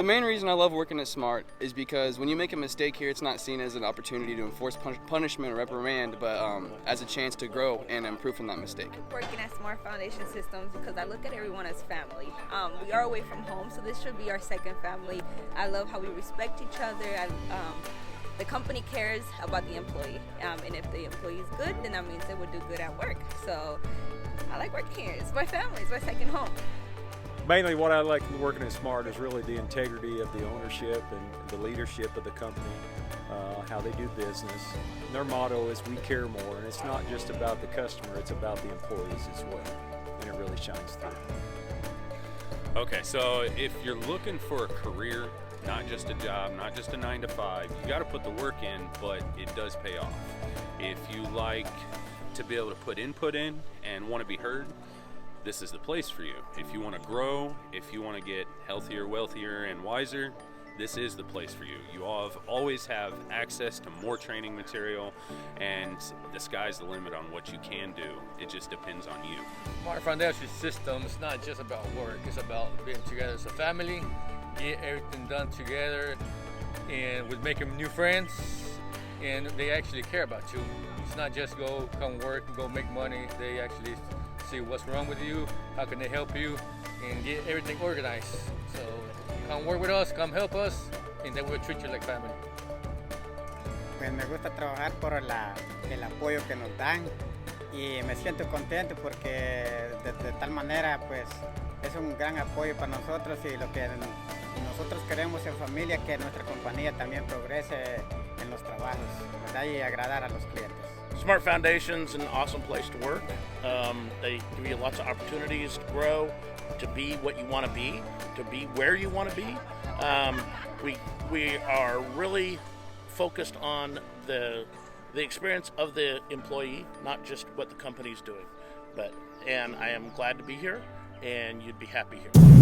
The main reason I love working at Smart is because when you make a mistake here, it's not seen as an opportunity to enforce punishment or reprimand, but as a chance to grow and improve from that mistake. Working at Smart Foundation Systems because I look at everyone as family. We are away from home, so this should be our second family. I love how we respect each other. The company cares about the employee, and if the employee is good, then that means they will do good at work. So I like working here. It's my family. It's my second home. Mainly what I like working at Smart is really the integrity of the ownership and the leadership of the company, how they do business. And their motto is we care more, and it's not just about the customer, it's about the employees as well, and it really shines through. Okay, so if you're looking for a career, not just a job, not just a 9 to 5, you got to put the work in, but it does pay off. If you like to be able to put input in and want to be heard, this is the place for you. If you want to grow, if you want to get healthier, wealthier, and wiser, this is the place for you. You always have access to more training material, and the sky's the limit on what you can do. It just depends on you. Smart Foundation System is not just about work. It's about being together as a family, get everything done together, and with making new friends, and they actually care about you. It's not just come work and go make money. They actually see what's wrong with you, how can they help you, and get everything organized. So come work with us, come help us, and then we'll treat you like family. Pues me gusta trabajar por el apoyo que nos dan y me siento contento porque de tal manera pues es un gran apoyo para nosotros y lo que nosotros queremos en familia, que nuestra compañía también progrese en los trabajos, ¿verdad? Y agradar a los clientes. Smart Foundation's an awesome place to work. They give you lots of opportunities to grow, to be what you want to be where you want to be. We are really focused on the experience of the employee, not just what the company's doing. And I am glad to be here, and you'd be happy here.